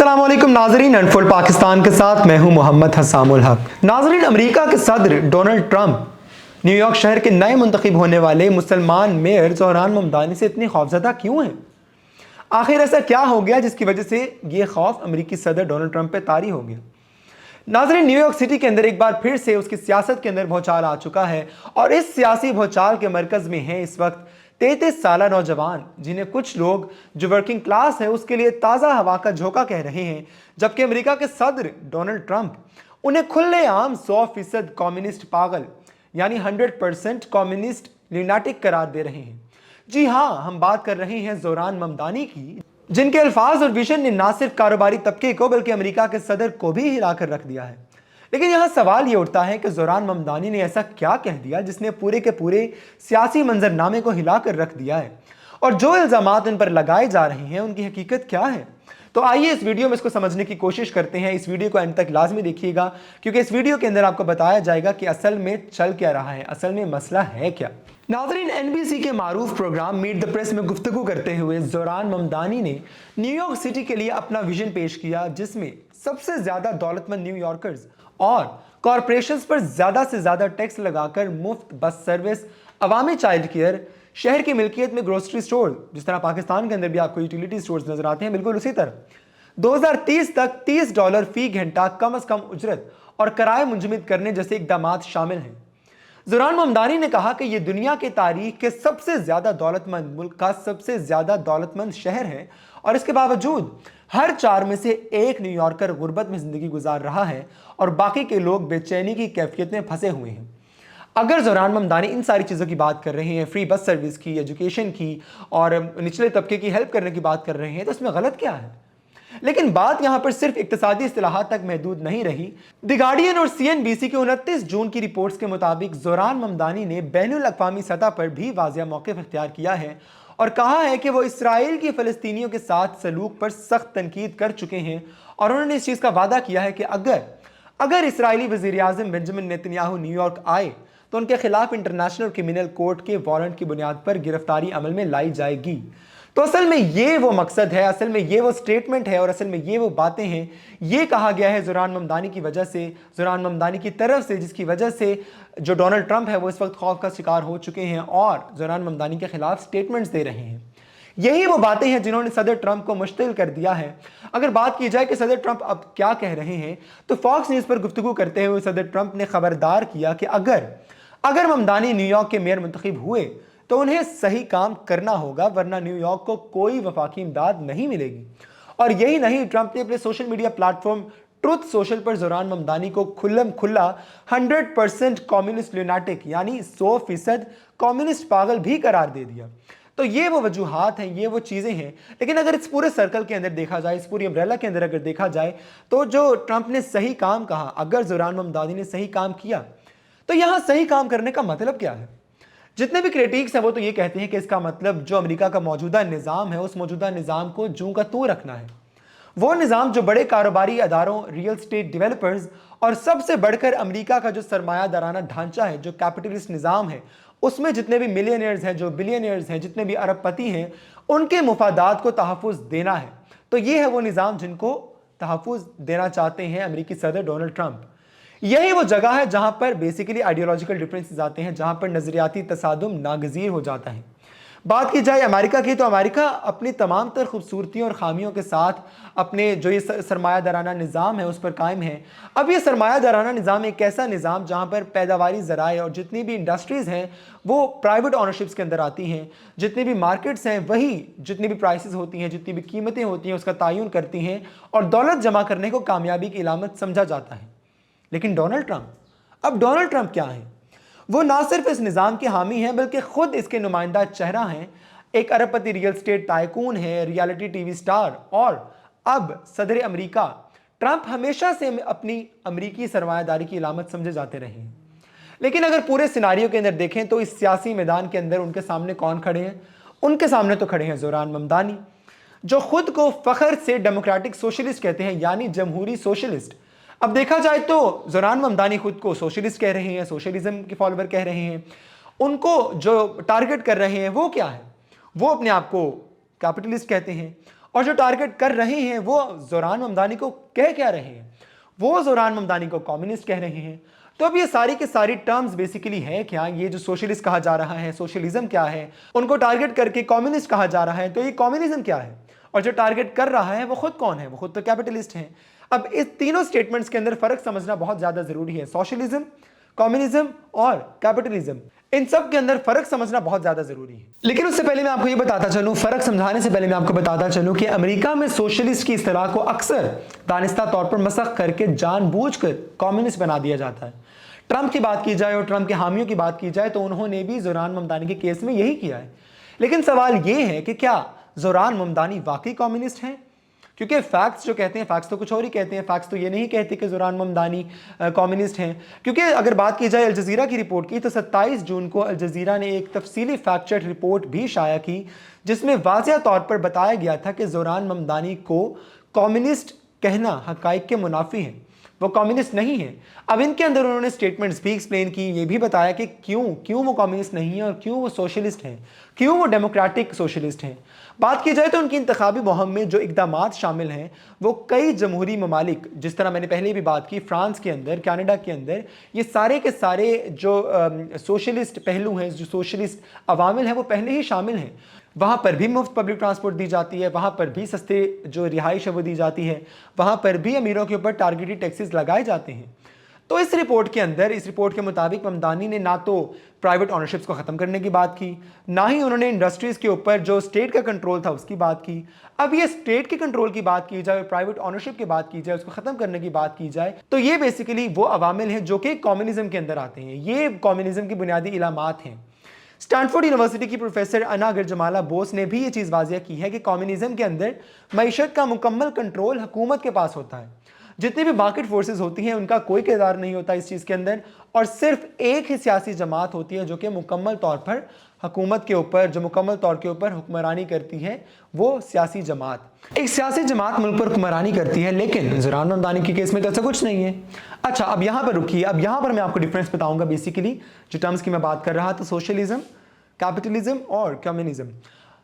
अस्सलाम वालेकुम नाजरीन, अनफोल्ड पाकिस्तान के साथ मैं हूं मोहम्मद हसामुल हक। नाजरीन, अमेरिका के सदर डोनाल्ड ट्रंप न्यूयॉर्क शहर के नए मुंतखब होने वाले मुसलमान मेयर ज़ोहरान ममदानी से इतनी खौफजदा क्यों हैं? आखिर ऐसा क्या हो गया जिसकी वजह से ये खौफ अमेरिकी सदर डोनाल्ड ट्रंप पे तारी हो गया? नाजरीन, न्यूयॉर्क सिटी के अंदर एक बार फिर से उसकी सियासत के अंदर भूचाल आ चुका है और इस सियासी भूचाल के मरकज में है इस वक्त 33 साल नौजवान, जिन्हें कुछ लोग जो वर्किंग क्लास है उसके लिए ताज़ा हवा का झोंका कह रहे हैं, जबकि अमेरिका के सदर डोनाल्ड ट्रंप उन्हें खुलेआम 100% कम्युनिस्ट पागल यानी 100% कम्युनिस्ट ल्यूनाटिक करार दे रहे हैं। जी हाँ, हम बात कर रहे हैं ज़ोहरान ममदानी की, जिनके अल्फाज और विजन ने ना सिर्फ कारोबारी तबके को बल्कि अमेरिका के सदर को भी हिलाकर रख दिया है। लेकिन यहाँ सवाल ये उठता है कि ज़ोहरान ममदानी ने ऐसा क्या कह दिया जिसने पूरे के पूरे सियासी मंजरनामे को हिलाकर रख दिया है, और जो इल्ज़ामात इन पर लगाए जा रहे हैं उनकी हकीकत क्या है? तो आइए इस वीडियो में इसको समझने की कोशिश करते हैं। इस वीडियो को अंत तक लाजमी देखिएगा, क्योंकि इस वीडियो के अंदर आपको बताया जाएगा कि असल में चल क्या रहा है, असल में मसला है क्या। नाज़रीन, एनबीसी के मारूफ प्रोग्राम मीट द प्रेस में गुफ्तगू करते हुए ज़ोहरान ममदानी ने न्यूयॉर्क सिटी के लिए अपना विजन पेश किया, जिसमें सबसे ज़्यादा दौलतमंद न्यूयॉर्कर्स और कॉरपोरेशंस पर ज़्यादा से ज़्यादा टैक्स लगाकर मुफ्त बस सर्विस, अवामी चाइल्ड केयर, शहर की मिल्कियत में ग्रोसरी स्टोर, जिस तरह पाकिस्तान के अंदर भी आपको यूटिलिटी स्टोर्स नजर आते हैं, बिल्कुल उसी तरह 2030 तक $30 फी घंटा कम से कम उजरत और किराए मुंजमद करने जैसे इकदाम शामिल हैं। ज़ोहरान ममदानी ने कहा कि यह दुनिया के तारीख के सबसे ज़्यादा दौलतमंद मुल्क का सबसे ज़्यादा दौलतमंद शहर है, और इसके बावजूद हर 4 में से एक न्यूयॉर्कर गुर्बत में ज़िंदगी गुजार रहा है और बाकी के लोग बेचैनी की कैफियत में फंसे हुए हैं। अगर ज़ोहरान ममदानी इन सारी चीज़ों की बात कर रहे हैं, फ्री बस सर्विस की, एजुकेशन की और निचले तबके की हेल्प करने की बात कर रहे हैं, तो इसमें गलत क्या है? लेकिन बात यहां पर सिर्फ इक्तिसादी इस्तिलाहात तक महदूद नहीं रही। द गार्डियन और CNBC की 29 जून की रिपोर्ट्स के मुताबिक ज़ोहरान ममदानी ने बैनुल अक़वामी सतह पर भी वाज़िया मौक़िफ़ इख्तियार किया है और कहा है कि वो इसराइल की फ़लस्तीनियों के साथ सलूक पर सख्त तनकीद कर चुके हैं, और उन्होंने इस चीज़ का वादा किया है कि अगर इसराइली वज़ीर-ए-आज़म बेंजामिन नेतन्याहू न्यूयॉर्क आए तो उनके खिलाफ इंटरनेशनल क्रिमिनल कोर्ट के वारंट की बुनियाद पर गिरफ्तारी अमल में लाई जाएगी। तो असल में ये वो मकसद है, असल में ये वो स्टेटमेंट है और असल में ये वो बातें हैं। ये कहा गया है ज़ोहरान ममदानी की वजह से, ज़ोहरान ममदानी की तरफ से, जिसकी वजह से जो डोनाल्ड ट्रंप है वो इस वक्त खौफ का शिकार हो चुके हैं और ज़ोहरान ममदानी के खिलाफ स्टेटमेंट्स दे रहे हैं। यही वो बातें हैं जिन्होंने सदर ट्रंप को मुश्तिल कर दिया है। अगर बात की जाए कि सदर ट्रंप अब क्या कह रहे हैं, तो फॉक्स न्यूज़ पर गुफ्तगू करते हुए सदर ट्रंप ने खबरदार किया कि अगर ममदानी न्यूयॉर्क के मेयर मुंतखब हुए तो उन्हें सही काम करना होगा, वरना न्यूयॉर्क को कोई वफाकी इमदाद नहीं मिलेगी। और यही नहीं, ट्रंप ने अपने social media platform truth social पर ज़ोहरान ममदानी को खुल्लम खुल्ला 100% कम्युनिस्ट ल्यूनाटिक यानी 100% कम्युनिस्ट पागल भी करार दे दिया। तो ये वो वजूहात हैं, ये वो चीज़ें हैं। लेकिन अगर इस पूरे सर्कल के अंदर देखा जाए, इस पूरी अम्ब्रेला के अंदर अगर देखा जाए, तो जो ट्रंप ने सही काम कहा, अगर ज़ोहरान ममदानी ने सही काम किया, तो यहाँ सही काम करने का मतलब क्या है? जितने भी क्रिटिक्स हैं वो तो ये कहते हैं कि इसका मतलब जो अमेरिका का मौजूदा निज़ाम है, उस मौजूदा निज़ाम को जूं का तू रखना है। वो निज़ाम जो बड़े कारोबारी अदारों, रियल स्टेट डेवलपर्स और सबसे बढ़कर अमेरिका का जो सरमायादाराना ढांचा है, जो कैपिटलिस्ट निज़ाम है, उसमें जितने भी मिलियनियर्स हैं, जो बिलियनियर्स हैं, जितने भी अरबपति हैं, उनके मुफादात को तहफ़्फ़ुज़ देना है। तो ये है वो निज़ाम जिनको तहफ़्फ़ुज़ देना चाहते हैं अमेरिकी सदर डोनाल्ड ट्रंप। यही वो जगह है जहां पर बेसिकली आइडियोलॉजिकल डिफरेंसेस आते हैं, जहां पर नजरियाती तसादुम नागजीर हो जाता है। बात की जाए अमेरिका की, तो अमेरिका अपनी तमाम तर खूबसूरतियों और खामियों के साथ अपने जो ये सरमायादाराना निज़ाम है उस पर कायम है। अब ये सरमायादाराना निज़ाम एक ऐसा निज़ाम जहाँ पर पैदावारी ज़राए और जितनी भी इंडस्ट्रीज़ हैं वो प्राइवेट ऑनरशिप्स के अंदर आती हैं, जितनी भी मार्केट्स हैं वही जितनी भी प्राइसेस होती हैं, जितनी भी कीमतें होती हैं उसका तयन करती हैं, और दौलत जमा करने को कामयाबी की इलामत समझा जाता है। लेकिन डोनाल्ड ट्रंप क्या है? वो ना सिर्फ इस निज़ाम के हामी हैं बल्कि खुद इसके नुमाइंदा चेहरा हैं। एक अरबपति रियल स्टेट टाइकून है, रियलिटी टीवी स्टार और अब सदर अमेरिका। ट्रंप हमेशा से अपनी अमेरिकी सरमायादारी की इलामत समझे जाते रहे हैं। लेकिन अगर पूरे सिनारियों के अंदर देखें तो इस सियासी मैदान के अंदर उनके सामने कौन खड़े हैं? उनके सामने तो खड़े हैं ज़ोहरान ममदानी, जो खुद को फ़ख्र से डेमोक्रेटिक सोशलिस्ट कहते हैं, यानी जमहूरी सोशलिस्ट। अब देखा जाए तो ज़ोहरान ममदानी खुद को सोशलिस्ट कह रहे हैं, सोशलिज्म के फॉलोवर कह रहे हैं। उनको जो टारगेट कर रहे हैं वो क्या है? वो अपने आप को कैपिटलिस्ट कहते हैं और जो टारगेट कर रहे हैं वो जोरान ममदानी को कह क्या रहे हैं, वो जोरान ममदानी को कम्युनिस्ट कह रहे हैं। तो अब ये सारी की सारी टर्म्स बेसिकली है क्या, ये जो सोशलिस्ट कहा जा रहा है, सोशलिज्म क्या है, उनको टारगेट करके कम्युनिस्ट कहा जा रहा है, तो ये कम्युनिज्म क्या है, और जो टारगेट कर रहा है वो खुद कौन है, वो खुद तो कैपिटलिस्ट है। अब इस तीनों स्टेटमेंट्स के अंदर फर्क समझना बहुत ज्यादा जरूरी है। सोशलिज्म, कम्युनिज्म और कैपिटलिज्म, इन सब के अंदर फर्क समझना बहुत ज्यादा जरूरी है। लेकिन उससे पहले मैं आपको ये बताता चलूं, फर्क समझाने से पहले मैं आपको बताता चलूं कि अमेरिका में सोशलिस्ट की इस्तिलाह को अक्सर दानिस्ता तौर पर मसख करके जानबूझकर कम्युनिस्ट बना दिया जाता है। ट्रंप की बात की जाए और ट्रंप के हामियों की बात की जाए तो उन्होंने भी जोरान ममदानी के केस में यही किया है। लेकिन सवाल यह है कि क्या जोरान ममदानी वाकई कम्युनिस्ट हैं? क्योंकि फैक्ट्स जो कहते हैं, फैक्ट्स तो कुछ और ही कहते हैं। फैक्ट्स तो ये नहीं कहते कि जोरान ममदानी कम्युनिस्ट हैं। क्योंकि अगर बात की जाए अल जज़ीरा की रिपोर्ट की, तो 27 जून को अल जज़ीरा ने एक तफसीली फैक्ट चेक रिपोर्ट भी शाया की, जिसमें वाज़िया तौर पर बताया गया था कि जोरान ममदानी को कम्युनिस्ट कहना हक़ाइक़ के मुनाफी है, वो कम्युनिस्ट नहीं है। अब इनके अंदर उन्होंने स्टेटमेंट्स भी एक्सप्लेन की, ये भी बताया कि क्यों वो कम्युनिस्ट नहीं है और क्यों वो सोशलिस्ट हैं, क्यों वो डेमोक्रेटिक सोशलिस्ट हैं। बात की जाए तो उनकी इंतखाबी मुहिम में जो इक़दामात शामिल हैं वो कई जमहूरी ममालिक, जिस तरह मैंने पहले भी बात की, फ्रांस के अंदर, कनाडा के अंदर, ये सारे के सारे जो सोशलिस्ट पहलू हैं, जो सोशलिस्ट अवामिल हैं, वो पहले ही शामिल हैं। वहाँ पर भी मुफ्त पब्लिक ट्रांसपोर्ट दी जाती है, वहाँ पर भी सस्ते जो रिहाइश है वो दी जाती है, वहाँ पर भी अमीरों के ऊपर टारगेटेड टैक्सेस लगाए जाते हैं। तो इस रिपोर्ट के अंदर, इस रिपोर्ट के मुताबिक ममदानी ने ना तो प्राइवेट ऑनरशिप्स को ख़त्म करने की बात की, ना ही उन्होंने इंडस्ट्रीज़ के ऊपर जो स्टेट का कंट्रोल था उसकी बात की। अब ये स्टेट के कंट्रोल की बात की जाए, प्राइवेट ऑनरशिप की बात की जाए, उसको ख़त्म करने की बात की जाए, तो ये बेसिकली वो अवामिल हैं जो कि कम्युनिज्म के अंदर आते हैं। ये कम्युनिज्म की बुनियादी इलामात हैं। स्टैनफोर्ड यूनिवर्सिटी की प्रोफेसर अना गरजमाला बोस ने भी ये चीज़ वाज़िया की है कि कम्युनिज्म के अंदर मईशत का मुकम्मल कंट्रोल हुकूमत के पास होता है। जितनी भी मार्केट फोर्सेस होती हैं उनका कोई किरदार नहीं होता इस चीज़ के अंदर, और सिर्फ एक ही सियासी जमात होती है जो कि मुकम्मल तौर पर हुकूमत के ऊपर, जो मुकम्मल तौर के ऊपर हुक्मरानी करती है, वो सियासी जमात। एक सियासी जमात मुल्क पर हुक्मरानी करती है, लेकिन जोरान ममदानी के केस में तो ऐसा कुछ नहीं है। अच्छा, अब यहाँ पर रुकिए, अब यहाँ पर मैं आपको डिफरेंस बताऊंगा बेसिकली जो टर्म्स की मैं बात कर रहा था, सोशलिज्म, कैपिटलिज्म और कम्युनिज्म।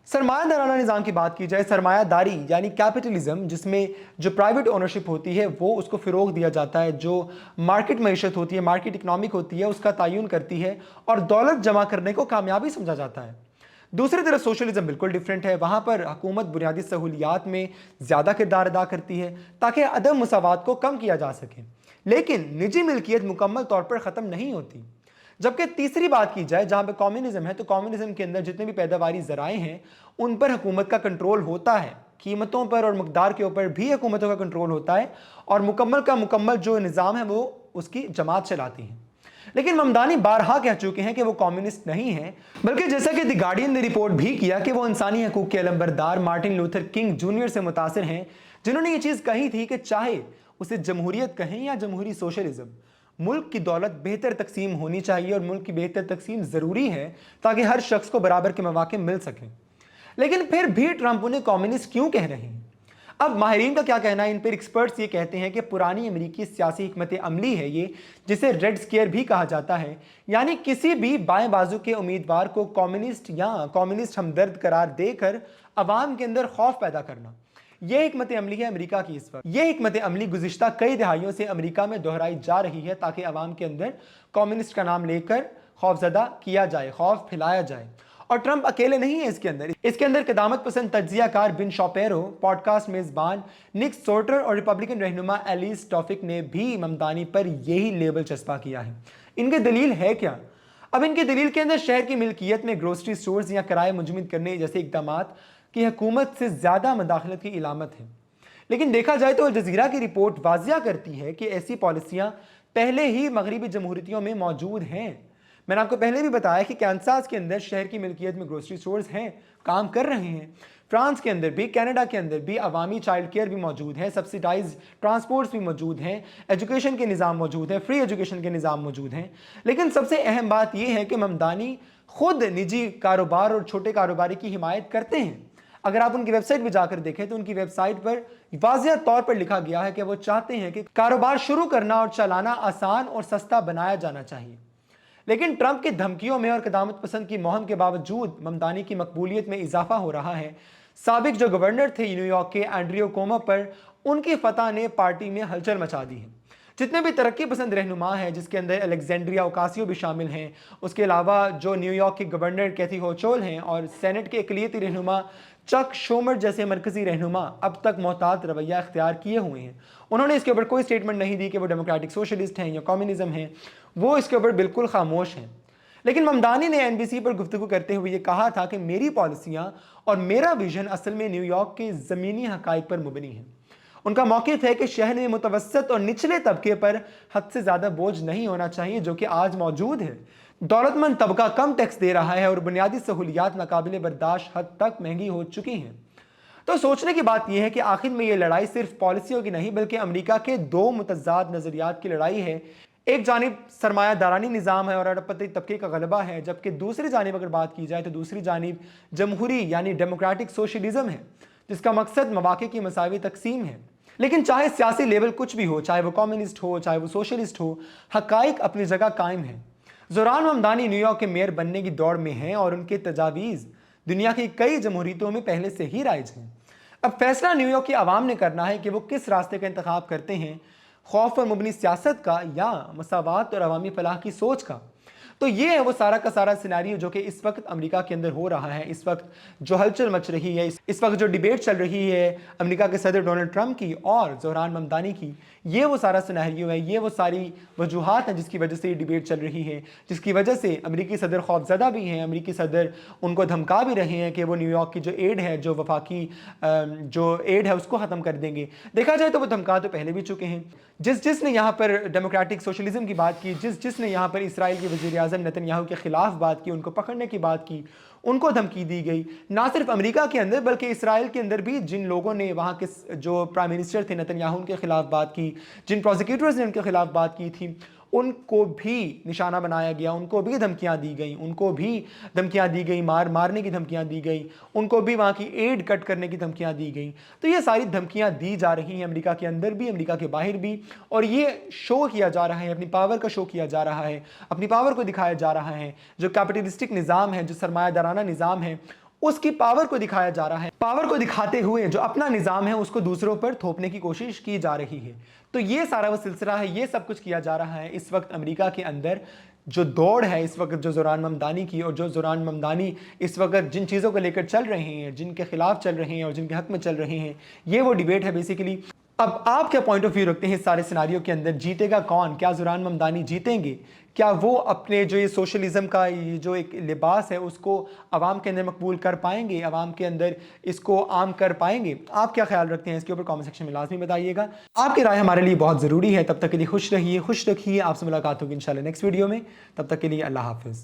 सरमायादाराना निज़ाम की बात की जाए, सरमायादारी यानी कैपिटलिज्म, जिसमें जो प्राइवेट ओनरशिप होती है वो उसको फ़रोग़ दिया जाता है, जो मार्केट मईशत होती है, मार्केट इकनॉमिक होती है, उसका तयन करती है और दौलत जमा करने को कामयाबी समझा जाता है। दूसरी तरफ सोशलिज्म बिल्कुल डिफरेंट है। वहाँ पर हुकूमत बुनियादी सहूलियात में ज़्यादा किरदार अदा करती है ताकि अदम मुसावात को कम किया जा सके, लेकिन निजी मिल्कियत मुकम्मल तौर पर ख़त्म नहीं होती। जबकि तीसरी बात की जाए जहाँ पे कम्युनिज्म है, तो कम्युनिज्म के अंदर जितने भी पैदावारी ज़राए हैं उन पर हुकूमत का कंट्रोल होता है, कीमतों पर और मकदार के ऊपर भी हुकूमतों का कंट्रोल होता है, और मुकम्मल का मुकम्मल जो निज़ाम है वो उसकी जमात चलाती है। लेकिन ममदानी बारहा कह चुके हैं कि वो कम्युनिस्ट नहीं है, बल्कि जैसा कि द गार्डियन ने रिपोर्ट भी किया कि वो इंसानी हकूक़ के अलंबरदार मार्टिन लूथर किंग जूनियर से मुतासिर हैं, जिन्होंने ये चीज़ कही थी कि चाहे उसे जमहूरियत कहें या जमहूरी सोशलिज्म, मुल्क की दौलत बेहतर तकसीम होनी चाहिए और मुल्क की बेहतर तकसीम ज़रूरी है ताकि हर शख्स को बराबर के मौके मिल सकें। लेकिन फिर भी ट्रंप उन्हें कम्युनिस्ट क्यों कह रहे हैं? अब माहिरीन का क्या कहना है इन पर? एक्सपर्ट्स ये कहते हैं कि पुरानी अमरीकी सियासी हिकमत अमली है ये, जिसे रेड स्केयर भी कहा जाता है, यानी किसी भी बाएं बाजू के उम्मीदवार को कम्युनिस्ट या कम्युनिस्ट हमदर्द करार देकर अवाम के अंदर खौफ पैदा करना। यह हिकमत अमली है अमेरिका की इस वक्त। यह हिकमत अमली गुज़िश्ता कई दहाइयों से अमेरिका में दोहराई जा रही है ताकि अवाम के अंदर कम्युनिस्ट का नाम लेकर खौफजदा किया जाए, खौफ फैलाया जाए। और ट्रंप अकेले नहीं है इसके अंदर क़दामत पसंद तज्ज़ियाकार बिन शॉपेरो, पॉडकास्ट मेज़बान निक सोर्टर और रिपब्लिकन रहनुमा एलिस टॉफिक ने भी ममदानी पर यही लेबल चस्पा किया है। इनकी दलील है क्या? अब इनकी दलील के अंदर शहर की मिल्कियत में ग्रोसरी स्टोर्स या किराए मुंजमद करने जैसे इक़दामात की हुकूमत से ज़्यादा मदाखलत की इलामत है। लेकिन देखा जाए तो अल जज़ीरा की रिपोर्ट वाज़िया करती है कि ऐसी पॉलिसियाँ पहले ही मगरबी जमहूरियतों में मौजूद हैं। मैंने आपको पहले भी बताया कि कैंसास के अंदर शहर की मिल्कियत में ग्रोसरी स्टोर्स हैं, काम कर रहे हैं। फ्रांस के अंदर भी, कनाडा के अंदर भी अवामी चाइल्ड केयर भी मौजूद है, सब्सिडाइज ट्रांसपोर्ट्स भी मौजूद हैं, एजुकेशन के निज़ाम मौजूद है, फ्री एजुकेशन के निज़ाम मौजूद हैं। लेकिन सबसे अहम बात यह है कि ममदानी खुद निजी कारोबार और छोटे कारोबारी की हिमायत करते हैं। अगर आप उनकी वेबसाइट पर जाकर देखें तो उनकी वेबसाइट पर वाज़िया तौर पर लिखा गया है कि वो चाहते हैं कि कारोबार शुरू करना और चलाना आसान और सस्ता बनाया जाना चाहिए। लेकिन ट्रंप की धमकियों में और क़दामत पसंद की मुहिम के बावजूद ममदानी की मकबूलियत में इजाफा हो रहा है। साबिक जो गवर्नर थे न्यूयॉर्क के एंड्रियो कोमो पर उनकी फतह ने पार्टी में हलचल मचा दी है। जितने भी तरक्की पसंद रहनुमा हैं, जिसके अंदर अलेक्जेंड्रिया ओकासियो भी शामिल हैं, उसके अलावा जो न्यूयॉर्क के गवर्नर कैथी होचुल हैं और सेनेट के अक़लियती रहनुमा चक शूमर जैसे मरकजी रहनुमा अब तक मोहतात रवैया इख्तियार किए हुए हैं। उन्होंने इसके ऊपर कोई स्टेटमेंट नहीं दी कि वो डेमोक्रेटिक सोशलिस्ट हैं या कम्युनिज्म हैं, वो इसके ऊपर बिल्कुल खामोश हैं। लेकिन ममदानी ने एनबीसी पर गुफ्तगू करते हुए ये कहा था कि मेरी पॉलिसियाँ और मेरा विजन असल में न्यूयॉर्क के ज़मीनी हक़ाइक़ पर मुबनी है। उनका मौक़िफ़ है कि शहर में मुतवस्सत और निचले तबके पर हद से ज़्यादा बोझ नहीं होना चाहिए, जो कि आज मौजूद है। दौलतमंद तबका कम टैक्स दे रहा है और बुनियादी सहूलियात नाकाबिले बर्दाश्त हद तक महंगी हो चुकी हैं। तो सोचने की बात यह है कि आखिर में ये लड़ाई सिर्फ पॉलिसियों की नहीं बल्कि अमेरिका के दो मुतज़ाद नज़रियात की लड़ाई है। एक जानिब सरमायादारानी निज़ाम है और अरबपति तबके का गलबा है, जबकि दूसरी जानिब अगर बात की जाए तो दूसरी जानिब जमहूरी यानी डेमोक्रेटिक सोशलिज्म है, जिसका मकसद मवाक़े की मसावी तकसीम है। लेकिन चाहे सियासी लेवल कुछ भी हो, चाहे वो कम्युनिस्ट हो चाहे वो सोशलिस्ट हो, हक़ाइक़ अपनी जगह कायम है। ज़ोरान ममदानी न्यूयॉर्क के मेयर बनने की दौड़ में हैं और उनके तजावीज़ दुनिया की कई जमहूरियतों में पहले से ही राइज हैं। अब फैसला न्यूयॉर्क की आवाम ने करना है कि वो किस रास्ते का इंतखाब करते हैं, खौफ पर मुबनी सियासत का या मसावात और अवामी फलाह की सोच का। तो ये है वो सारा का सारा सिनेरियो जो कि इस वक्त अमेरिका के अंदर हो रहा है। इस वक्त जो हलचल मच रही है, इस वक्त जो डिबेट चल रही है अमेरिका के सदर डोनाल्ड ट्रंप की और ज़ोहरान ममदानी की, ये वो सारा सिनेरियो है, ये वो सारी वजूहात हैं जिसकी वजह से ये डिबेट चल रही है, जिसकी वजह से अमेरिकी सदर खौफज़दा भी हैं। अमेरिकी सदर उनको धमका भी रहे हैं कि वो न्यूयॉर्क की जो एड है, जो वफाकी जो एड है, उसको ख़त्म कर देंगे। देखा जाए तो वो धमका तो पहले भी चुके हैं। जिसने यहाँ पर डेमोक्रेटिक सोशलिज्म की बात की, जिसने यहाँ पर इसराइल के वज़ीर आज़म नेतन्याहू के खिलाफ बात की, उनको पकड़ने की बात की, उनको धमकी दी गई। ना सिर्फ अमेरिका के अंदर बल्कि इसराइल के अंदर भी जिन लोगों ने वहाँ के जो प्राइम मिनिस्टर थे नेतन्याहू उनके खिलाफ बात की, जिन प्रोसिक्यूटर्स ने उनके खिलाफ बात की थी, उनको भी निशाना बनाया गया, उनको भी धमकियां दी गई, मारने की धमकियां दी गई, उनको भी वहाँ की एड कट करने की धमकियां दी गई। तो ये सारी धमकियां दी जा रही हैं अमेरिका के अंदर भी, अमेरिका के बाहर भी, और ये शो किया जा रहा है, अपनी पावर का शो किया जा रहा है, अपनी पावर को दिखाया जा रहा है। जो कैपिटलिस्टिक निज़ाम है, जो सरमायादाराना निज़ाम है, उसकी पावर को दिखाया जा रहा है। पावर को दिखाते हुए जो अपना निज़ाम है उसको दूसरों पर थोपने की कोशिश की जा रही है। तो ये सारा वो सिलसिला है, ये सब कुछ किया जा रहा है इस वक्त अमेरिका के अंदर। जो दौड़ है इस वक्त जो ज़ोरान ममदानी की, और जो ज़ोरान ममदानी इस वक्त जिन चीज़ों को लेकर चल रहे हैं, जिनके खिलाफ चल रहे हैं और जिनके हक में चल रहे हैं, ये वो डिबेट है बेसिकली। अब आप क्या पॉइंट ऑफ व्यू रखते हैं इस सारे सिनारियो के अंदर? जीतेगा कौन? क्या ज़ोरान ममदानी जीतेंगे? क्या वो अपने जो ये सोशलिज्म का ये जो एक लिबास है उसको आवाम के अंदर मकबूल कर पाएंगे, आवाम के अंदर इसको आम कर पाएंगे? आप क्या ख्याल रखते हैं इसके ऊपर कमेंट सेक्शन में लाजमी बताइएगा। आपकी राय हमारे लिए बहुत ज़रूरी है। तब तक के लिए खुश रहिए, खुश रखिए। आपसे मुलाकात होगी इंशाल्लाह नेक्स्ट वीडियो में। तब तक के लिए अल्लाह हाफ़िज़।